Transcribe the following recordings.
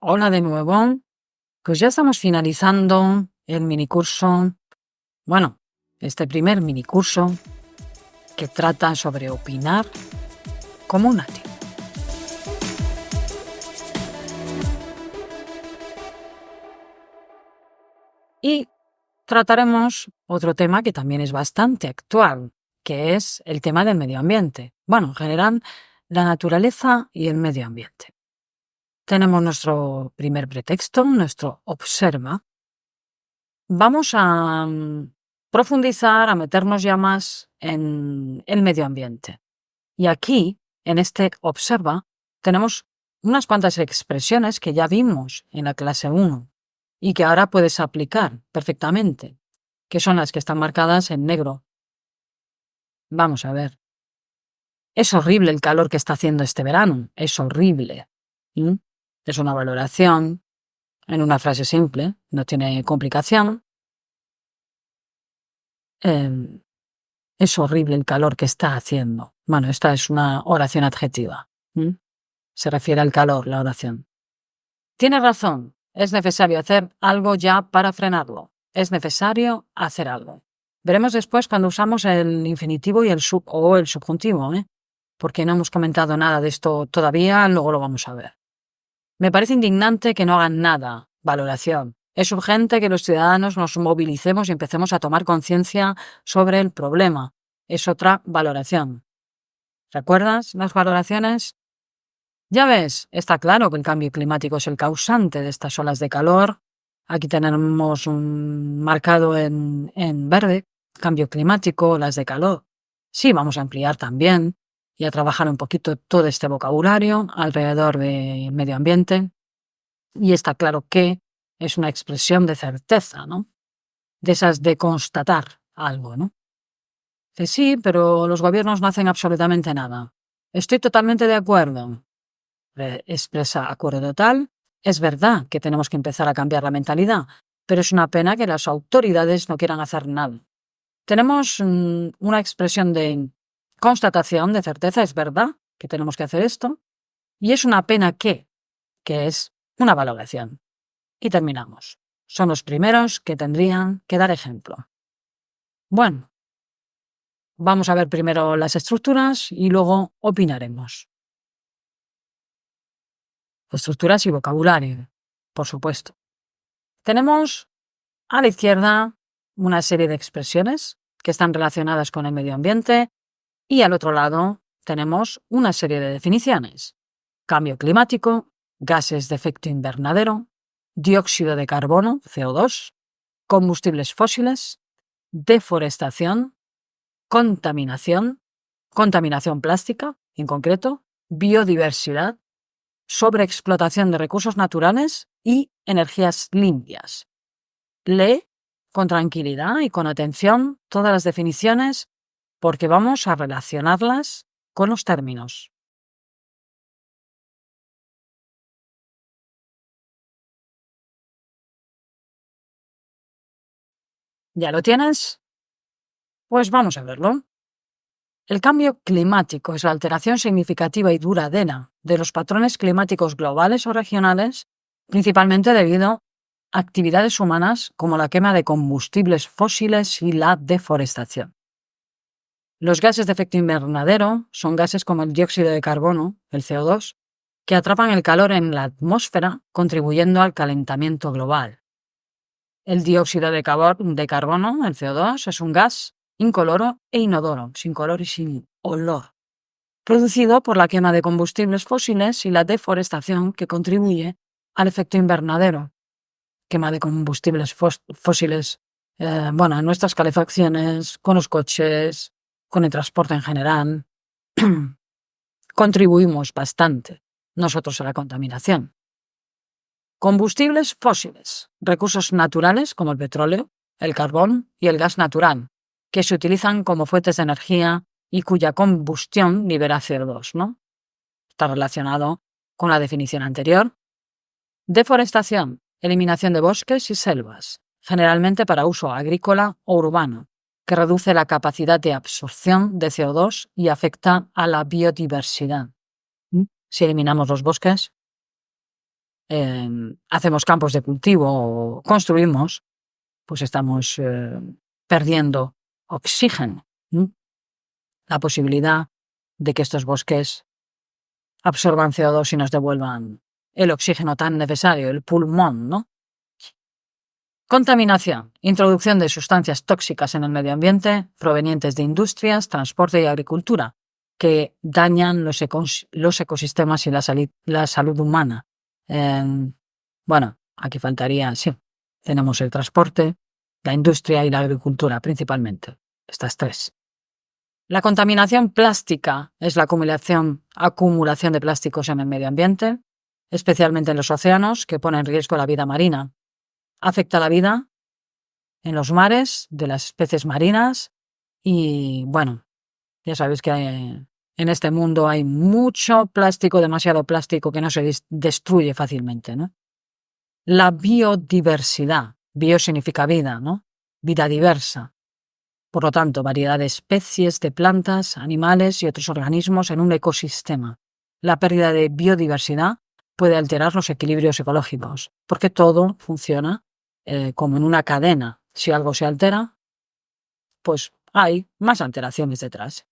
Hola de nuevo. Pues ya estamos finalizando el minicurso. Bueno, este primer minicurso que trata sobre opinar como un nativo. Y trataremos otro tema que también es bastante actual, que es el tema del medio ambiente. Bueno, en general, la naturaleza y el medio ambiente. Tenemos nuestro primer pretexto, nuestro observa. Vamos a profundizar, a meternos ya más en el medio ambiente. Y aquí, en este observa, tenemos unas cuantas expresiones que ya vimos en la clase 1 y que ahora puedes aplicar perfectamente, que son las que están marcadas en negro. Vamos a ver. Es horrible el calor que está haciendo este verano. Es horrible. Es una valoración en una frase simple, no tiene complicación. Es horrible el calor que está haciendo. Bueno, esta es una oración adjetiva. Se refiere al calor, la oración. Tiene razón. Es necesario hacer algo ya para frenarlo. Es necesario hacer algo. Veremos después cuando usamos el infinitivo y el subjuntivo, porque no hemos comentado nada de esto todavía, luego lo vamos a ver. Me parece indignante que no hagan nada. Valoración. Es urgente que los ciudadanos nos movilicemos y empecemos a tomar conciencia sobre el problema. Es otra valoración. ¿Recuerdas las valoraciones? Ya ves, está claro que el cambio climático es el causante de estas olas de calor. Aquí tenemos marcado en verde, cambio climático, olas de calor. Sí, vamos a ampliar también y a trabajar un poquito todo este vocabulario alrededor del medio ambiente. Y está claro que es una expresión de certeza, ¿no? De esas de constatar algo, ¿no? Dice, sí, pero los gobiernos no hacen absolutamente nada. Estoy totalmente de acuerdo. Expresa acuerdo total. Es verdad que tenemos que empezar a cambiar la mentalidad, pero es una pena que las autoridades no quieran hacer nada. Tenemos una expresión de constatación, de certeza, es verdad que tenemos que hacer esto, y es una pena que es una valoración. Y terminamos. Son los primeros que tendrían que dar ejemplo. Bueno, vamos a ver primero las estructuras y luego opinaremos. Estructuras y vocabulario, por supuesto. Tenemos a la izquierda una serie de expresiones que están relacionadas con el medio ambiente y al otro lado tenemos una serie de definiciones. Cambio climático, gases de efecto invernadero, dióxido de carbono, CO2, combustibles fósiles, deforestación, contaminación plástica, en concreto, biodiversidad, sobreexplotación de recursos naturales y energías limpias. Lee con tranquilidad y con atención todas las definiciones porque vamos a relacionarlas con los términos. ¿Ya lo tienes? Pues vamos a verlo. El cambio climático es la alteración significativa y duradera de los patrones climáticos globales o regionales, principalmente debido a actividades humanas como la quema de combustibles fósiles y la deforestación. Los gases de efecto invernadero son gases como el dióxido de carbono, el CO2, que atrapan el calor en la atmósfera, contribuyendo al calentamiento global. El dióxido de carbono, el CO2, es un gas incoloro e inodoro, sin color y sin olor, producido por la quema de combustibles fósiles y la deforestación que contribuye al efecto invernadero. Quema de combustibles fósiles, en nuestras calefacciones, con los coches, con el transporte en general. Contribuimos bastante nosotros a la contaminación. Combustibles fósiles, recursos naturales como el petróleo, el carbón y el gas natural, que se utilizan como fuentes de energía y cuya combustión libera CO2, ¿no? Está relacionado con la definición anterior. Deforestación, eliminación de bosques y selvas, generalmente para uso agrícola o urbano, que reduce la capacidad de absorción de CO2 y afecta a la biodiversidad. Si eliminamos los bosques, hacemos campos de cultivo o construimos, pues estamos perdiendo oxígeno. La posibilidad de que estos bosques absorban CO2 y nos devuelvan el oxígeno tan necesario, el pulmón, ¿no? Contaminación. Introducción de sustancias tóxicas en el medio ambiente provenientes de industrias, transporte y agricultura que dañan los ecosistemas y la salud humana. Bueno, aquí faltaría, sí, tenemos el transporte, la industria y la agricultura principalmente, estas tres. La contaminación plástica es la acumulación de plásticos en el medio ambiente, especialmente en los océanos, que pone en riesgo la vida marina. Afecta la vida en los mares de las especies marinas y, bueno, ya sabéis que en este mundo hay mucho plástico, demasiado plástico que no se destruye fácilmente, ¿no? La biodiversidad. Bio significa vida, ¿no? Vida diversa. Por lo tanto, variedad de especies de plantas, animales y otros organismos en un ecosistema. La pérdida de biodiversidad puede alterar los equilibrios ecológicos, porque todo funciona como en una cadena. Si algo se altera, pues hay más alteraciones detrás.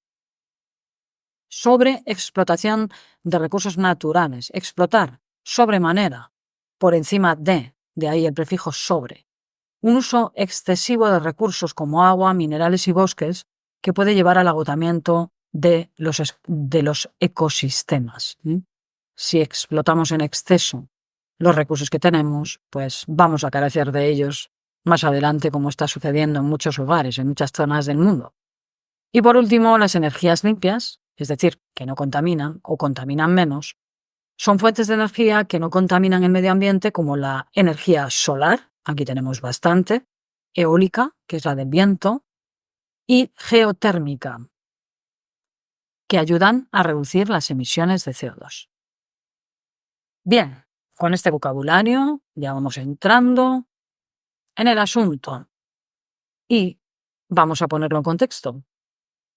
Sobreexplotación de recursos naturales. Explotar sobremanera, por encima de ahí el prefijo sobre. Un uso excesivo de recursos como agua, minerales y bosques que puede llevar al agotamiento de los ecosistemas. Si explotamos en exceso los recursos que tenemos, pues vamos a carecer de ellos más adelante, como está sucediendo en muchos lugares, en muchas zonas del mundo. Y por último, las energías limpias, es decir, que no contaminan o contaminan menos, son fuentes de energía que no contaminan el medio ambiente, como la energía solar, aquí tenemos bastante, eólica, que es la del viento, y geotérmica, que ayudan a reducir las emisiones de CO2. Bien, con este vocabulario ya vamos entrando en el asunto y vamos a ponerlo en contexto.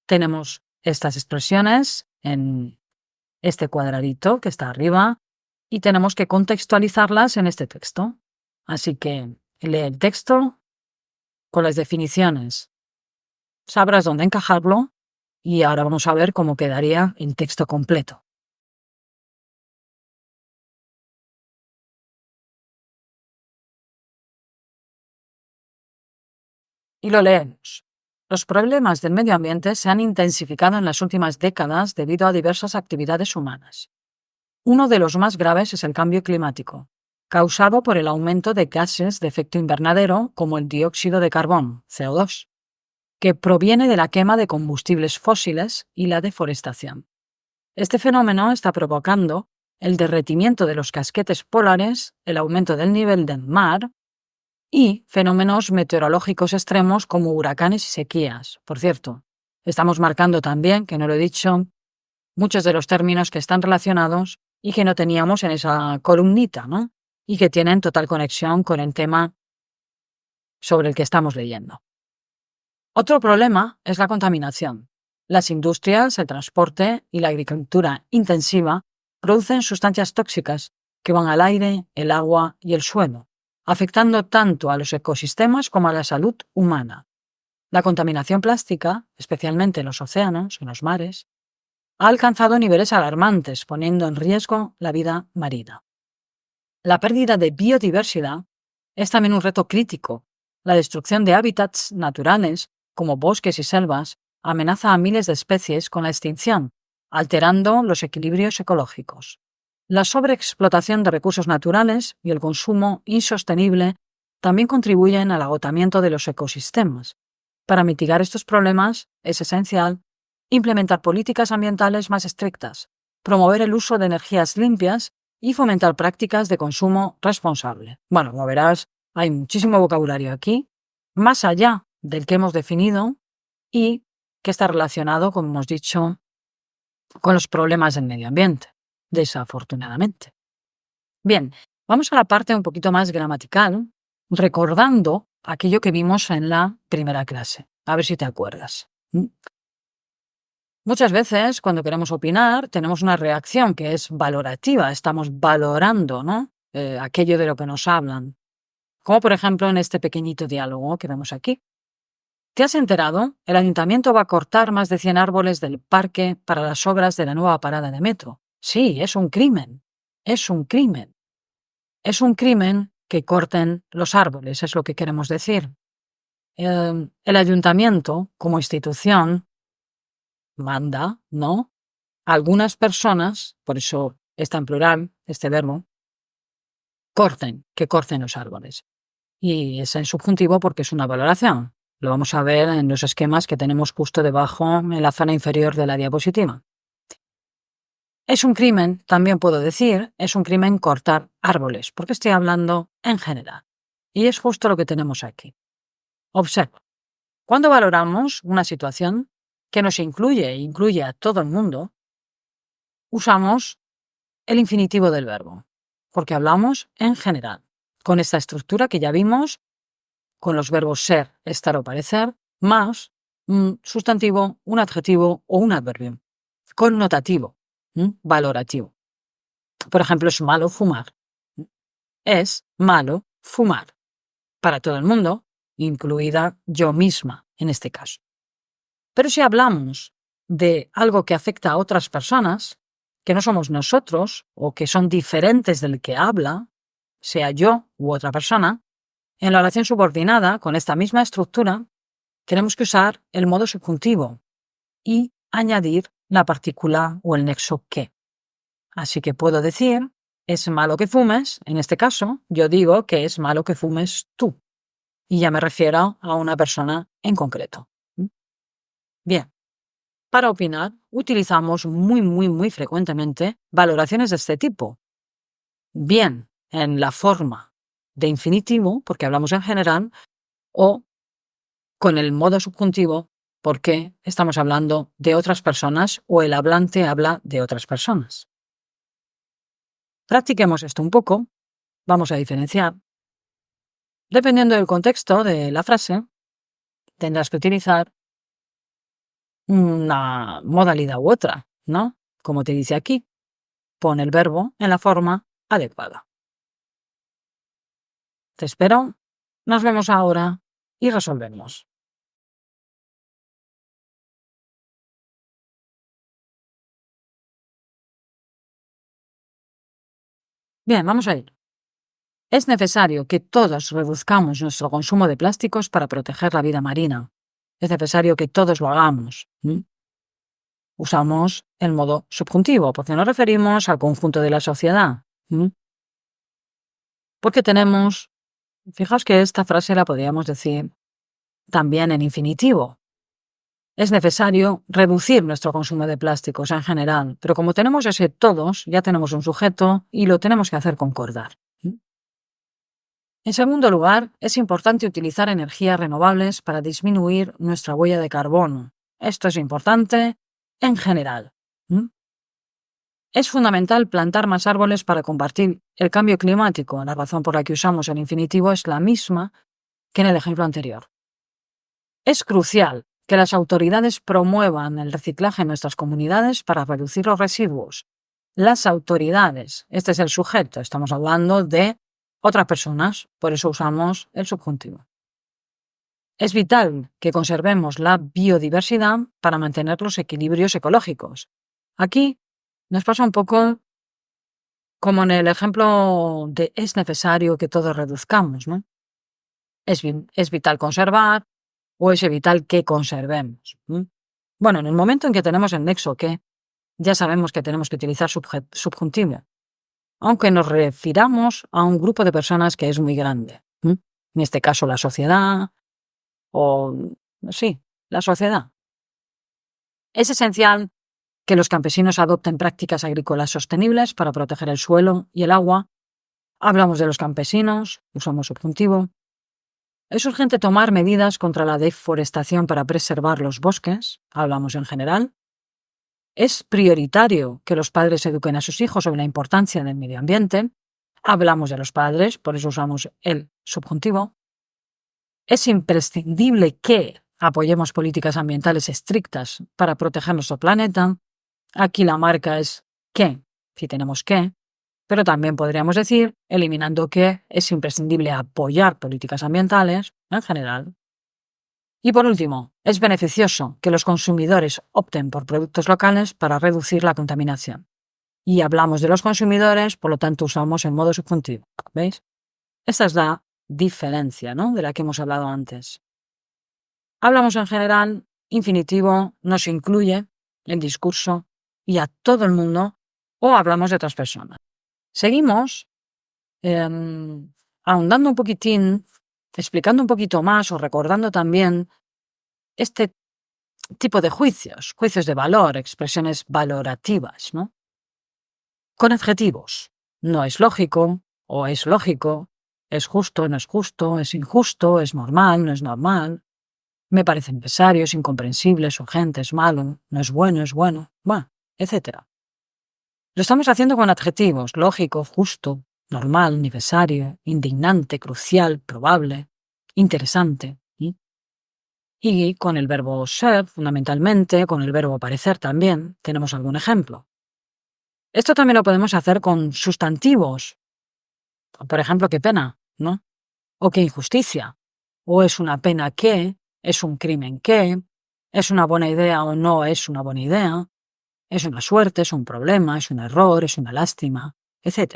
Tenemos estas expresiones en este cuadradito que está arriba y tenemos que contextualizarlas en este texto. Así que lee el texto con las definiciones. Sabrás dónde encajarlo y ahora vamos a ver cómo quedaría el texto completo. Y lo leemos. Los problemas del medio ambiente se han intensificado en las últimas décadas debido a diversas actividades humanas. Uno de los más graves es el cambio climático, causado por el aumento de gases de efecto invernadero como el dióxido de carbono, CO2, que proviene de la quema de combustibles fósiles y la deforestación. Este fenómeno está provocando el derretimiento de los casquetes polares, el aumento del nivel del mar y fenómenos meteorológicos extremos como huracanes y sequías. Por cierto, estamos marcando también, que no lo he dicho, muchos de los términos que están relacionados y que no teníamos en esa columnita, ¿no? Y que tienen total conexión con el tema sobre el que estamos leyendo. Otro problema es la contaminación. Las industrias, el transporte y la agricultura intensiva producen sustancias tóxicas que van al aire, el agua y el suelo, afectando tanto a los ecosistemas como a la salud humana. La contaminación plástica, especialmente en los océanos, en los mares, ha alcanzado niveles alarmantes, poniendo en riesgo la vida marina. La pérdida de biodiversidad es también un reto crítico. La destrucción de hábitats naturales, como bosques y selvas, amenaza a miles de especies con la extinción, alterando los equilibrios ecológicos. La sobreexplotación de recursos naturales y el consumo insostenible también contribuyen al agotamiento de los ecosistemas. Para mitigar estos problemas es esencial implementar políticas ambientales más estrictas, promover el uso de energías limpias y fomentar prácticas de consumo responsable. Bueno, como verás, hay muchísimo vocabulario aquí, más allá del que hemos definido y que está relacionado, como hemos dicho, con los problemas del medio ambiente, desafortunadamente. Bien, vamos a la parte un poquito más gramatical, recordando aquello que vimos en la primera clase. A ver si te acuerdas. Muchas veces, cuando queremos opinar, tenemos una reacción que es valorativa, estamos valorando, ¿no?, aquello de lo que nos hablan. Como por ejemplo en este pequeñito diálogo que vemos aquí. ¿Te has enterado? El ayuntamiento va a cortar más de 100 árboles del parque para las obras de la nueva parada de metro. Sí, es un crimen. Es un crimen. Es un crimen que corten los árboles, es lo que queremos decir. El ayuntamiento, como institución, manda, ¿no? Algunas personas, por eso está en plural este verbo, que corten los árboles. Y es en subjuntivo porque es una valoración. Lo vamos a ver en los esquemas que tenemos justo debajo en la zona inferior de la diapositiva. Es un crimen, también puedo decir, es un crimen cortar árboles, porque estoy hablando en general. Y es justo lo que tenemos aquí. Observa. Cuando valoramos una situación que nos incluye a todo el mundo, usamos el infinitivo del verbo, porque hablamos en general, con esta estructura que ya vimos, con los verbos ser, estar o parecer, más un sustantivo, un adjetivo o un adverbio, connotativo, valorativo. Por ejemplo, es malo fumar. Es malo fumar. Para todo el mundo, incluida yo misma en este caso. Pero si hablamos de algo que afecta a otras personas, que no somos nosotros o que son diferentes del que habla, sea yo u otra persona, en la oración subordinada, con esta misma estructura, tenemos que usar el modo subjuntivo y añadir la partícula o el nexo que. Así que puedo decir, es malo que fumes, en este caso, yo digo que es malo que fumes tú. Y ya me refiero a una persona en concreto. Bien. Para opinar, utilizamos muy frecuentemente valoraciones de este tipo. Bien en la forma de infinitivo, porque hablamos en general, o con el modo subjuntivo, porque estamos hablando de otras personas o el hablante habla de otras personas. Practiquemos esto un poco. Vamos a diferenciar. Dependiendo del contexto de la frase, tendrás que utilizar una modalidad u otra, ¿no? Como te dice aquí, pon el verbo en la forma adecuada. Te espero, nos vemos ahora y resolvemos. Bien, vamos a ir. Es necesario que todos reduzcamos nuestro consumo de plásticos para proteger la vida marina. Es necesario que todos lo hagamos. Usamos el modo subjuntivo porque nos referimos al conjunto de la sociedad. Porque fijaos que esta frase la podríamos decir también en infinitivo. Es necesario reducir nuestro consumo de plásticos en general, pero como tenemos ese todos, ya tenemos un sujeto y lo tenemos que hacer concordar. En segundo lugar, es importante utilizar energías renovables para disminuir nuestra huella de carbono. Esto es importante en general. Es fundamental plantar más árboles para combatir el cambio climático. La razón por la que usamos el infinitivo es la misma que en el ejemplo anterior. Es crucial que las autoridades promuevan el reciclaje en nuestras comunidades para reducir los residuos. Las autoridades, este es el sujeto, estamos hablando de otras personas, por eso usamos el subjuntivo. Es vital que conservemos la biodiversidad para mantener los equilibrios ecológicos. Aquí nos pasa un poco como en el ejemplo de es necesario que todos reduzcamos, ¿no? Es vital conservar o es vital que conservemos. Bueno, en el momento en que tenemos el nexo que, ya sabemos que tenemos que utilizar subjuntivo, aunque nos refiramos a un grupo de personas que es muy grande. En este caso, la sociedad, la sociedad. Es esencial que los campesinos adopten prácticas agrícolas sostenibles para proteger el suelo y el agua. Hablamos de los campesinos, usamos subjuntivo. Es urgente tomar medidas contra la deforestación para preservar los bosques, hablamos en general. Es prioritario que los padres eduquen a sus hijos sobre la importancia del medio ambiente. Hablamos de los padres, por eso usamos el subjuntivo. Es imprescindible que apoyemos políticas ambientales estrictas para proteger nuestro planeta. Aquí la marca es que, si tenemos que, Pero también podríamos decir, eliminando que es imprescindible apoyar políticas ambientales en general. Y por último, es beneficioso que los consumidores opten por productos locales para reducir la contaminación. Y hablamos de los consumidores, por lo tanto usamos el modo subjuntivo. ¿Veis? Esta es la diferencia, ¿no?, de la que hemos hablado antes. Hablamos en general, infinitivo nos incluye el discurso y a todo el mundo, o hablamos de otras personas. Seguimos ahondando un poquitín, explicando un poquito más o recordando también este tipo de juicios de valor, expresiones valorativas, ¿no? Con adjetivos. No es lógico o es lógico, es justo, no es justo, es injusto, es normal, no es normal. Me parece necesario, es incomprensible, es urgente, es malo, no es bueno, bueno, etc. Lo estamos haciendo con adjetivos: lógico, justo, normal, necesario, indignante, crucial, probable, interesante. Y con el verbo ser, fundamentalmente, con el verbo parecer también, tenemos algún ejemplo. Esto también lo podemos hacer con sustantivos. Por ejemplo, qué pena, ¿no? O qué injusticia. O es una pena que, es un crimen que, es una buena idea o no es una buena idea, es una suerte, es un problema, es un error, es una lástima, etc.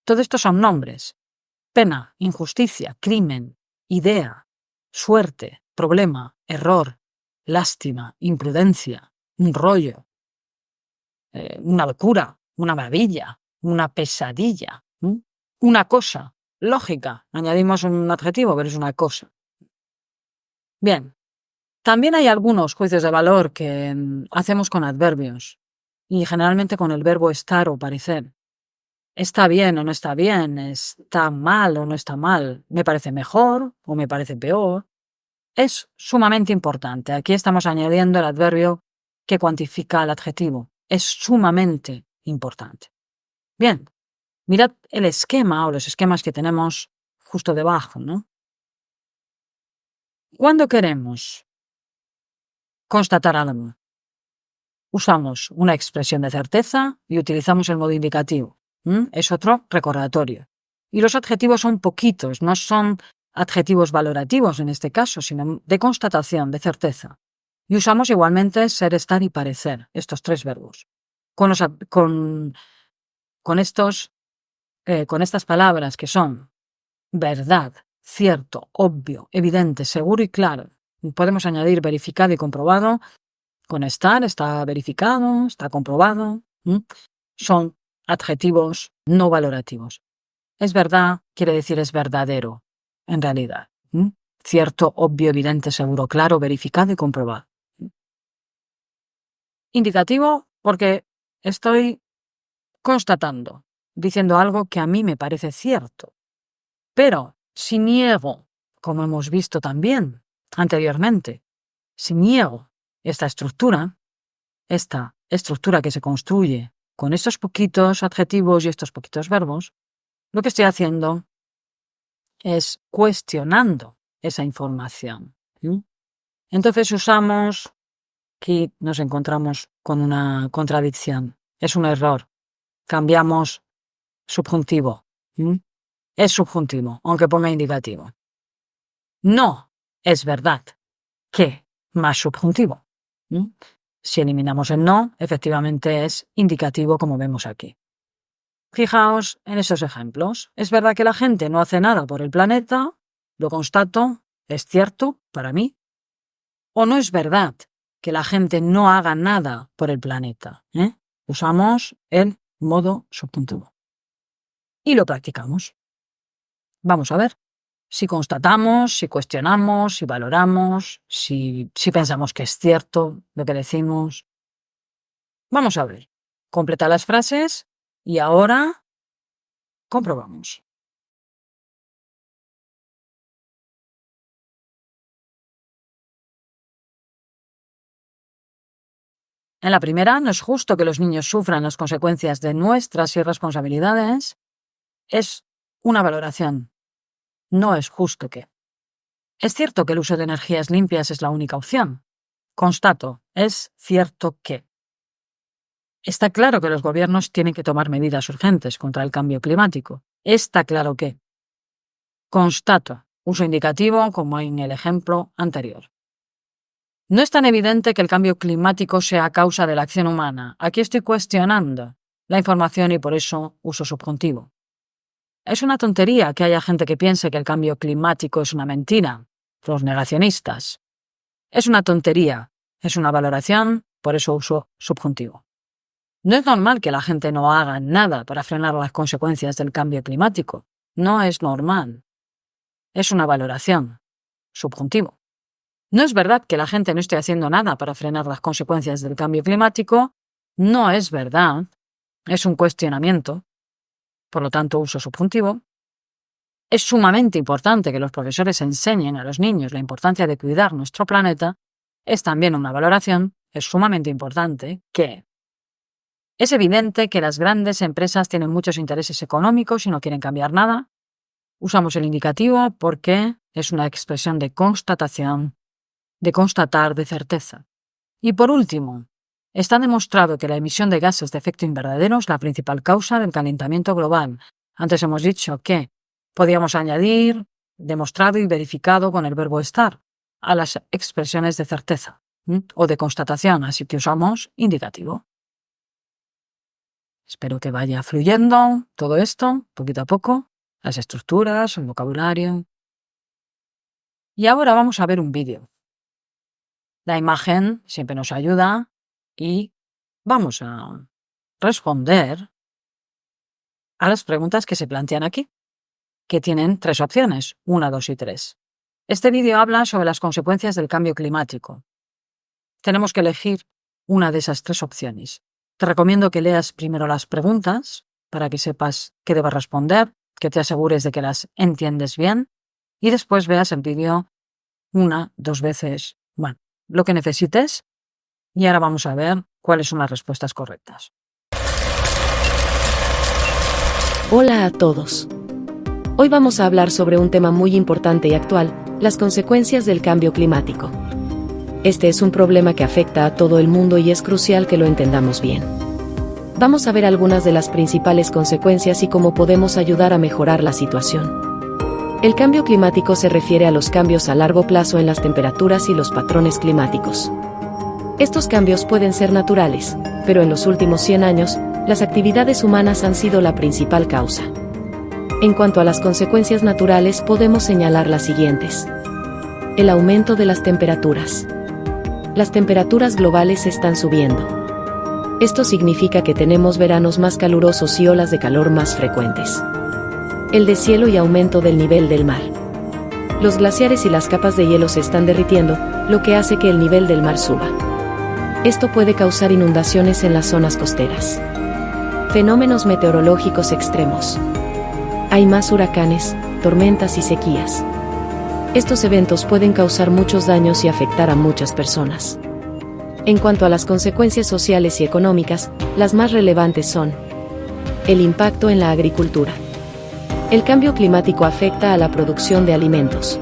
Todo esto son nombres. Pena, injusticia, crimen, idea, suerte, problema, error, lástima, imprudencia, un rollo, una locura, una maravilla, una pesadilla, una cosa, lógica. Añadimos un adjetivo, pero es una cosa. Bien, también hay algunos juicios de valor que hacemos con adverbios y generalmente con el verbo estar o parecer. Está bien o no está bien, está mal o no está mal, me parece mejor o me parece peor. Es sumamente importante. Aquí estamos añadiendo el adverbio que cuantifica el adjetivo. Es sumamente importante. Bien, mirad el esquema o los esquemas que tenemos justo debajo, ¿no? Cuando queremos constatar algo, usamos una expresión de certeza y utilizamos el modo indicativo. Es otro recordatorio. Y los adjetivos son poquitos, no son adjetivos valorativos en este caso, sino de constatación, de certeza. Y usamos igualmente ser, estar y parecer, estos tres verbos. Con estas palabras que son verdad, cierto, obvio, evidente, seguro y claro, podemos añadir verificado y comprobado. Con estar está verificado, está comprobado. Son adjetivos no valorativos. Es verdad quiere decir es verdadero, en realidad. Cierto, obvio, evidente, seguro, claro, verificado y comprobado. Indicativo porque estoy constatando, diciendo algo que a mí me parece cierto. Pero si niego, como hemos visto también anteriormente, si niego esta estructura que se construye con estos poquitos adjetivos y estos poquitos verbos, lo que estoy haciendo es cuestionando esa información. Entonces aquí nos encontramos con una contradicción. Es un error. Cambiamos subjuntivo. Es subjuntivo, aunque ponga indicativo. No es verdad que más subjuntivo. Si eliminamos el no, efectivamente es indicativo, como vemos aquí. Fijaos en esos ejemplos. Es verdad que la gente no hace nada por el planeta, lo constato, es cierto para mí. O no es verdad que la gente no haga nada por el planeta. Usamos el modo subjuntivo. Y lo practicamos. Vamos a ver si constatamos, si cuestionamos, si valoramos, si pensamos que es cierto lo que decimos. Vamos a ver. Completa las frases y ahora comprobamos. En la primera, no es justo que los niños sufran las consecuencias de nuestras irresponsabilidades. Es una valoración. No es justo que. Es cierto que el uso de energías limpias es la única opción. Constato, es cierto que. Está claro que los gobiernos tienen que tomar medidas urgentes contra el cambio climático. Está claro que. Constato, uso indicativo como en el ejemplo anterior. No es tan evidente que el cambio climático sea a causa de la acción humana. Aquí estoy cuestionando la información y por eso uso subjuntivo. Es una tontería que haya gente que piense que el cambio climático es una mentira. Los negacionistas. Es una tontería, es una valoración, por eso uso subjuntivo. No es normal que la gente no haga nada para frenar las consecuencias del cambio climático. No es normal. Es una valoración. Subjuntivo. No es verdad que la gente no esté haciendo nada para frenar las consecuencias del cambio climático. No es verdad. Es un cuestionamiento. Por lo tanto, uso subjuntivo. Es sumamente importante que los profesores enseñen a los niños la importancia de cuidar nuestro planeta. Es también una valoración. Es sumamente importante que. Es evidente que las grandes empresas tienen muchos intereses económicos y no quieren cambiar nada. Usamos el indicativo porque es una expresión de constatación, de constatar, de certeza. Y por último, está demostrado que la emisión de gases de efecto invernadero es la principal causa del calentamiento global. Antes hemos dicho que podíamos añadir demostrado y verificado con el verbo estar a las expresiones de certeza o de constatación, así que usamos indicativo. Espero que vaya fluyendo todo esto, poquito a poco, las estructuras, el vocabulario. Y ahora vamos a ver un vídeo. La imagen siempre nos ayuda y vamos a responder a las preguntas que se plantean aquí, que tienen 3 opciones, 1, 2 y 3. Este vídeo habla sobre las consecuencias del cambio climático. Tenemos que elegir una de esas 3 opciones. Te recomiendo que leas primero las preguntas para que sepas qué debes responder, que te asegures de que las entiendes bien y después veas el vídeo 1, 2 veces, lo que necesites. Y ahora vamos a ver cuáles son las respuestas correctas. Hola a todos. Hoy vamos a hablar sobre un tema muy importante y actual, las consecuencias del cambio climático. Este es un problema que afecta a todo el mundo y es crucial que lo entendamos bien. Vamos a ver algunas de las principales consecuencias y cómo podemos ayudar a mejorar la situación. El cambio climático se refiere a los cambios a largo plazo en las temperaturas y los patrones climáticos. Estos cambios pueden ser naturales, pero en los últimos 100 años, las actividades humanas han sido la principal causa. En cuanto a las consecuencias naturales, podemos señalar las siguientes. El aumento de las temperaturas. Las temperaturas globales están subiendo. Esto significa que tenemos veranos más calurosos y olas de calor más frecuentes. El deshielo y aumento del nivel del mar. Los glaciares y las capas de hielo se están derritiendo, lo que hace que el nivel del mar suba. Esto puede causar inundaciones en las zonas costeras. Fenómenos meteorológicos extremos. Hay más huracanes, tormentas y sequías. Estos eventos pueden causar muchos daños y afectar a muchas personas. En cuanto a las consecuencias sociales y económicas, las más relevantes son: el impacto en la agricultura. El cambio climático afecta a la producción de alimentos.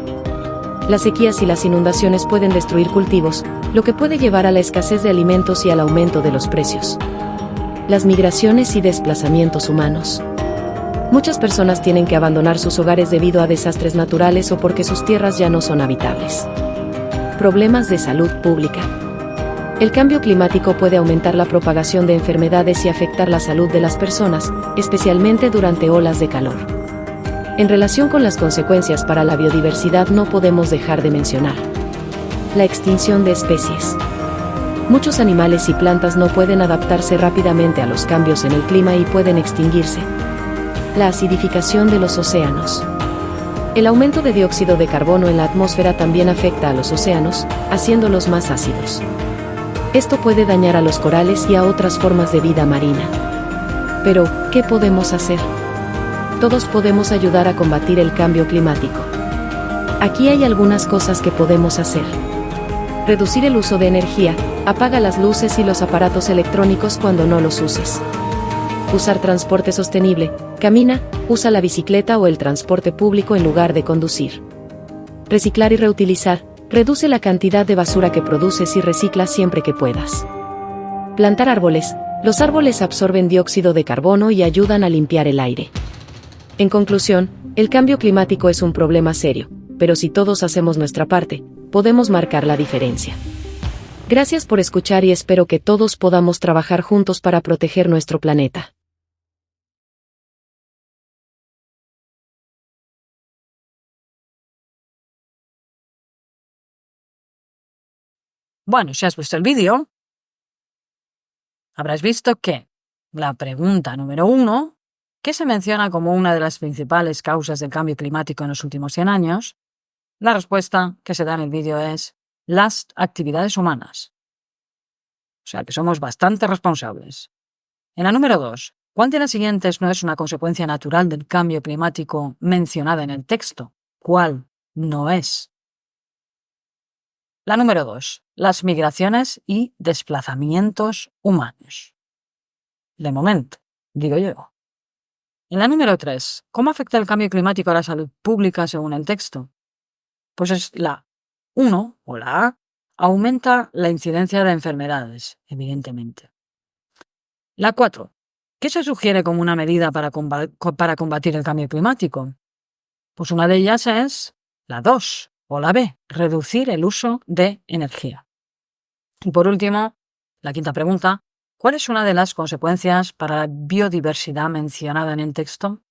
Las sequías y las inundaciones pueden destruir cultivos, lo que puede llevar a la escasez de alimentos y al aumento de los precios. Las migraciones y desplazamientos humanos. Muchas personas tienen que abandonar sus hogares debido a desastres naturales o porque sus tierras ya no son habitables. Problemas de salud pública. El cambio climático puede aumentar la propagación de enfermedades y afectar la salud de las personas, especialmente durante olas de calor. En relación con las consecuencias para la biodiversidad, no podemos dejar de mencionar la extinción de especies. Muchos animales y plantas no pueden adaptarse rápidamente a los cambios en el clima y pueden extinguirse. La acidificación de los océanos. El aumento de dióxido de carbono en la atmósfera también afecta a los océanos, haciéndolos más ácidos. Esto puede dañar a los corales y a otras formas de vida marina. Pero, ¿qué podemos hacer? Todos podemos ayudar a combatir el cambio climático. Aquí hay algunas cosas que podemos hacer. Reducir el uso de energía, apaga las luces y los aparatos electrónicos cuando no los uses. Usar transporte sostenible, camina, usa la bicicleta o el transporte público en lugar de conducir. Reciclar y reutilizar, reduce la cantidad de basura que produces y recicla siempre que puedas. Plantar árboles, Los árboles absorben dióxido de carbono y ayudan a limpiar el aire. En conclusión, el cambio climático es un problema serio, pero si todos hacemos nuestra parte, podemos marcar la diferencia. Gracias por escuchar y espero que todos podamos trabajar juntos para proteger nuestro planeta. Bueno, si has visto el vídeo, habrás visto que la pregunta número 1, que se menciona como una de las principales causas del cambio climático en los últimos 100 años, la respuesta que se da en el vídeo es las actividades humanas. O sea que somos bastante responsables. En la número 2, ¿cuál de las siguientes no es una consecuencia natural del cambio climático mencionada en el texto? ¿Cuál no es? La número 2, las migraciones y desplazamientos humanos. De momento, digo yo. En la número 3, ¿cómo afecta el cambio climático a la salud pública según el texto? Pues es la 1 o la A, aumenta la incidencia de enfermedades, evidentemente. La 4, ¿qué se sugiere como una medida para combatir el cambio climático? Pues una de ellas es la 2 o la B, reducir el uso de energía. Y por último, la quinta pregunta, ¿cuál es una de las consecuencias para la biodiversidad mencionada en el texto?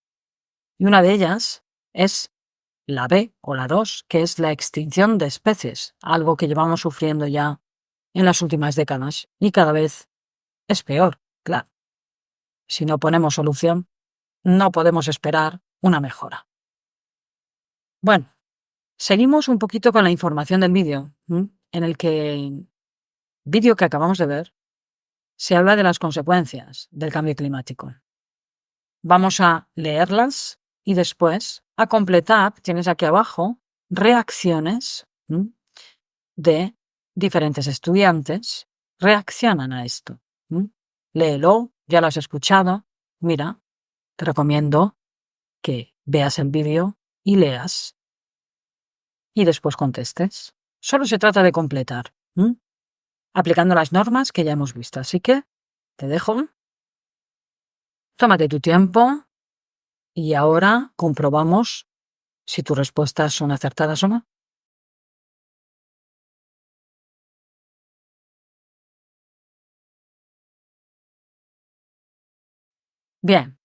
Y una de ellas es la B o la 2, que es la extinción de especies, algo que llevamos sufriendo ya en las últimas décadas y cada vez es peor, claro. Si no ponemos solución, no podemos esperar una mejora. Bueno, seguimos un poquito con la información del vídeo, en el vídeo que acabamos de ver, se habla de las consecuencias del cambio climático. Vamos a leerlas y después a completar, tienes aquí abajo, reacciones de diferentes estudiantes. Reaccionan a esto. Léelo, ya lo has escuchado. Mira, te recomiendo que veas el vídeo y leas. Y después contestes. Solo se trata de completar, aplicando las normas que ya hemos visto. Así que te dejo. Tómate tu tiempo y ahora comprobamos si tus respuestas son acertadas o no. Bien.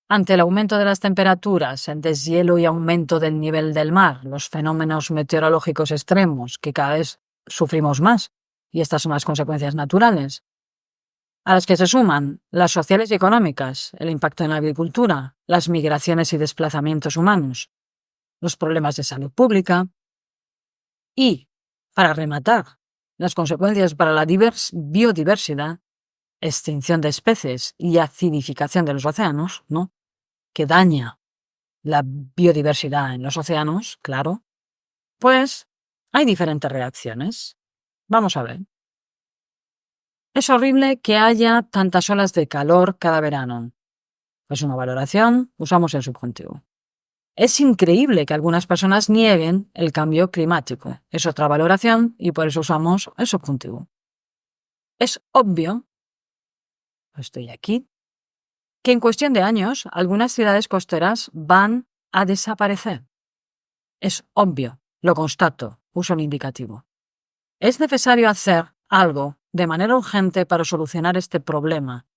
Ante el aumento de las temperaturas, el deshielo y aumento del nivel del mar, los fenómenos meteorológicos extremos que cada vez sufrimos más, y estas son las consecuencias naturales, a las que se suman las sociales y económicas, el impacto en la agricultura, las migraciones y desplazamientos humanos, los problemas de salud pública y, para rematar, las consecuencias para la biodiversidad, extinción de especies y acidificación de los océanos, ¿no?, que daña la biodiversidad en los océanos, claro, pues hay diferentes reacciones. Vamos a ver. Es horrible que haya tantas olas de calor cada verano. Es una valoración, usamos el subjuntivo. Es increíble que algunas personas nieguen el cambio climático. Es otra valoración y por eso usamos el subjuntivo. Es obvio, estoy aquí, que en cuestión de años algunas ciudades costeras van a desaparecer. Es obvio, lo constato, uso el indicativo. Es necesario hacer algo de manera urgente para solucionar este problema.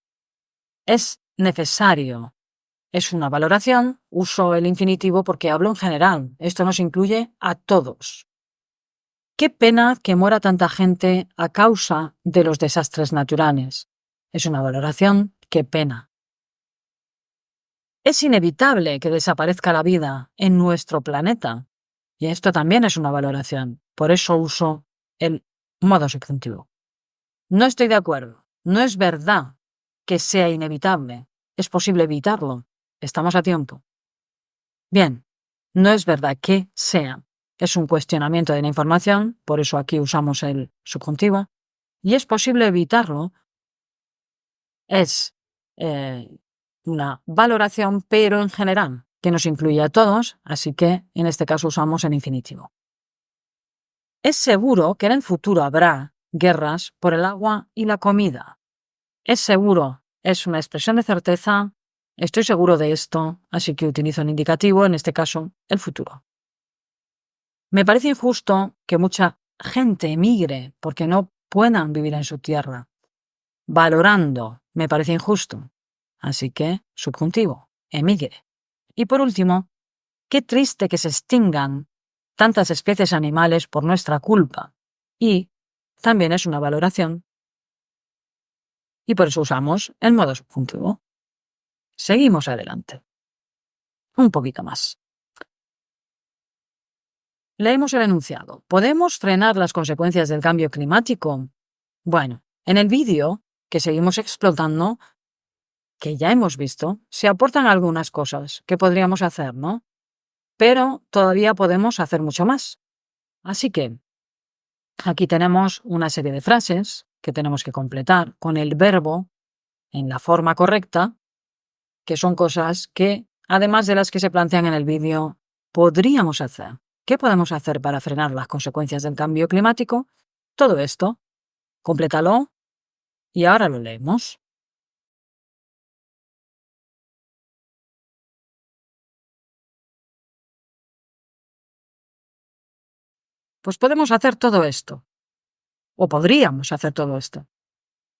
Es necesario. Es una valoración, uso el infinitivo porque hablo en general. Esto nos incluye a todos. Qué pena que muera tanta gente a causa de los desastres naturales. Es una valoración, qué pena. Es inevitable que desaparezca la vida en nuestro planeta. Y esto también es una valoración. Por eso uso el modo subjuntivo. No estoy de acuerdo. No es verdad que sea inevitable. Es posible evitarlo. Estamos a tiempo. Bien, no es verdad que sea. Es un cuestionamiento de la información, por eso aquí usamos el subjuntivo. Y es posible evitarlo. Es una valoración, pero en general, que nos incluye a todos, así que en este caso usamos el infinitivo. Es seguro que en el futuro habrá guerras por el agua y la comida. Es seguro, es una expresión de certeza, estoy seguro de esto, así que utilizo el indicativo, en este caso, el futuro. Me parece injusto que mucha gente emigre porque no puedan vivir en su tierra. Valorando, me parece injusto. Así que, subjuntivo, emigre. Y por último, qué triste que se extingan tantas especies animales por nuestra culpa. Y también es una valoración. Y por eso usamos el modo subjuntivo. Seguimos adelante. Un poquito más. Leemos el enunciado. ¿Podemos frenar las consecuencias del cambio climático? Bueno, en el vídeo que seguimos explotando, que ya hemos visto, se aportan algunas cosas que podríamos hacer, ¿no? Pero todavía podemos hacer mucho más. Así que aquí tenemos una serie de frases que tenemos que completar con el verbo en la forma correcta, que son cosas que, además de las que se plantean en el vídeo, podríamos hacer. ¿Qué podemos hacer para frenar las consecuencias del cambio climático? Todo esto, complétalo y ahora lo leemos. Pues podemos hacer todo esto, o podríamos hacer todo esto.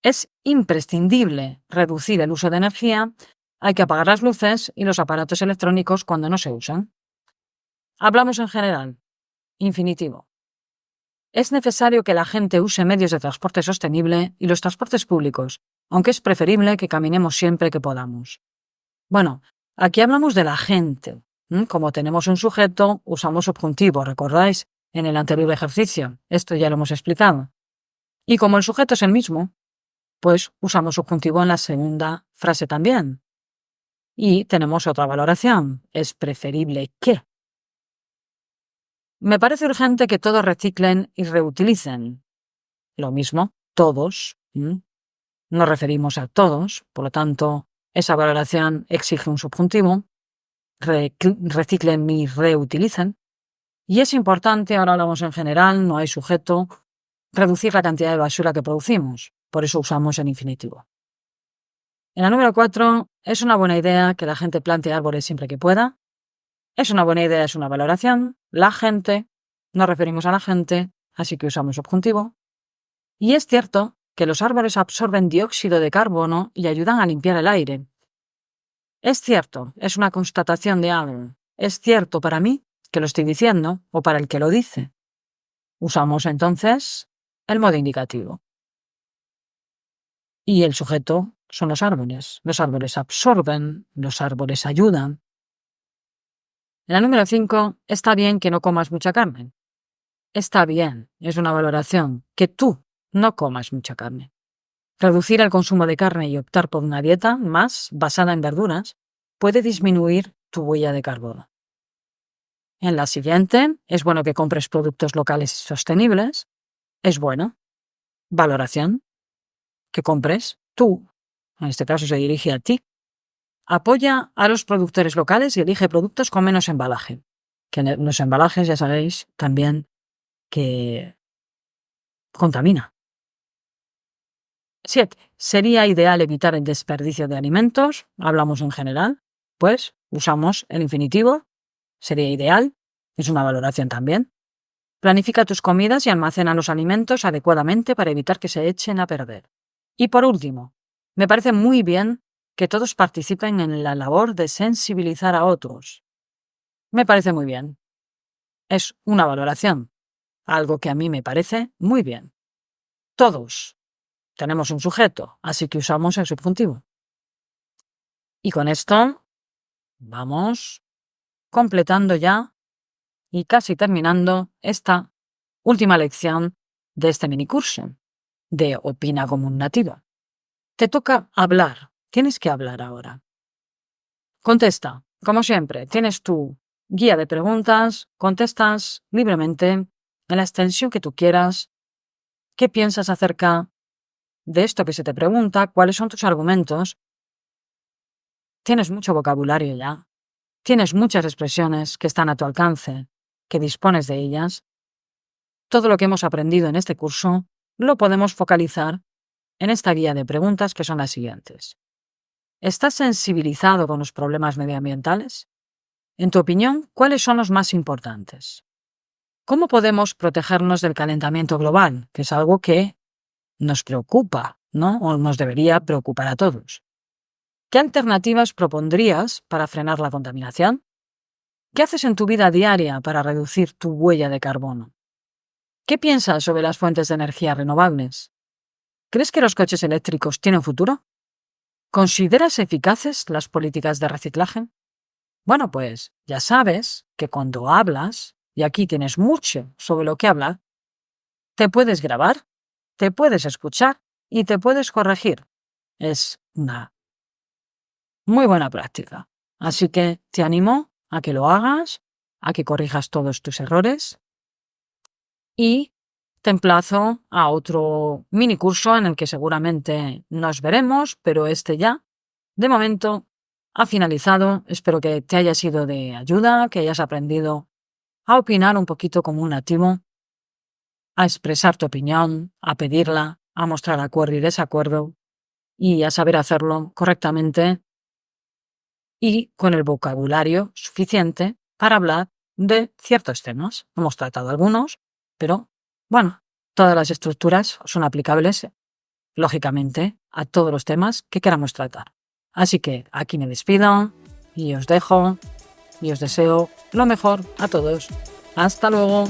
Es imprescindible reducir el uso de energía, hay que apagar las luces y los aparatos electrónicos cuando no se usan. Hablamos en general, infinitivo. Es necesario que la gente use medios de transporte sostenible y los transportes públicos, aunque es preferible que caminemos siempre que podamos. Bueno, aquí hablamos de la gente. Como tenemos un sujeto, usamos subjuntivo, ¿recordáis? En el anterior ejercicio. Esto ya lo hemos explicado. Y como el sujeto es el mismo, pues usamos subjuntivo en la segunda frase también. Y tenemos otra valoración. Es preferible que. Me parece urgente que todos reciclen y reutilicen. Lo mismo, todos. Nos referimos a todos, por lo tanto, esa valoración exige un subjuntivo. Reciclen y reutilicen. Y es importante, ahora hablamos en general, no hay sujeto, reducir la cantidad de basura que producimos. Por eso usamos el infinitivo. En la número 4, es una buena idea que la gente plante árboles siempre que pueda. Es una buena idea, es una valoración. La gente, nos referimos a la gente, así que usamos subjuntivo. Y es cierto que los árboles absorben dióxido de carbono y ayudan a limpiar el aire. Es cierto, es una constatación de algo. Es cierto para mí, que lo estoy diciendo, o para el que lo dice. Usamos entonces el modo indicativo. Y el sujeto son los árboles. Los árboles absorben, los árboles ayudan. En la número 5, está bien que no comas mucha carne. Está bien, es una valoración, que tú no comas mucha carne. Reducir el consumo de carne y optar por una dieta más basada en verduras puede disminuir tu huella de carbono. En la siguiente, es bueno que compres productos locales y sostenibles. Es bueno. Valoración. Que compres tú. En este caso se dirige a ti. Apoya a los productores locales y elige productos con menos embalaje. Que los embalajes, ya sabéis, también que contamina. 7. Sería ideal evitar el desperdicio de alimentos. Hablamos en general. Pues usamos el infinitivo. Sería ideal. Es una valoración también. Planifica tus comidas y almacena los alimentos adecuadamente para evitar que se echen a perder. Y por último, me parece muy bien que todos participen en la labor de sensibilizar a otros. Me parece muy bien. Es una valoración. Algo que a mí me parece muy bien. Todos. Tenemos un sujeto, así que usamos el subjuntivo. Y con esto vamos completando ya y casi terminando esta última lección de este minicurso de Opina como un nativo. Te toca hablar. Tienes que hablar ahora. Contesta. Como siempre, tienes tu guía de preguntas, contestas libremente, en la extensión que tú quieras. ¿Qué piensas acerca de esto que se te pregunta? ¿Cuáles son tus argumentos? Tienes mucho vocabulario ya. Tienes muchas expresiones que están a tu alcance, que dispones de ellas. Todo lo que hemos aprendido en este curso lo podemos focalizar en esta guía de preguntas, que son las siguientes. ¿Estás sensibilizado con los problemas medioambientales? En tu opinión, ¿cuáles son los más importantes? ¿Cómo podemos protegernos del calentamiento global, que es algo que nos preocupa, ¿no? O nos debería preocupar a todos? ¿Qué alternativas propondrías para frenar la contaminación? ¿Qué haces en tu vida diaria para reducir tu huella de carbono? ¿Qué piensas sobre las fuentes de energía renovables? ¿Crees que los coches eléctricos tienen futuro? ¿Consideras eficaces las políticas de reciclaje? Bueno, pues ya sabes que cuando hablas, y aquí tienes mucho sobre lo que hablar, te puedes grabar, te puedes escuchar y te puedes corregir. Es una muy buena práctica. Así que te animo a que lo hagas, a que corrijas todos tus errores y te emplazo a otro mini curso en el que seguramente nos veremos, pero este ya, de momento, ha finalizado. Espero que te haya sido de ayuda, que hayas aprendido a opinar un poquito como un nativo, a expresar tu opinión, a pedirla, a mostrar acuerdo y desacuerdo y a saber hacerlo correctamente y con el vocabulario suficiente para hablar de ciertos temas. Hemos tratado algunos, pero bueno, todas las estructuras son aplicables, lógicamente, a todos los temas que queramos tratar. Así que aquí me despido y os dejo y os deseo lo mejor a todos. ¡Hasta luego!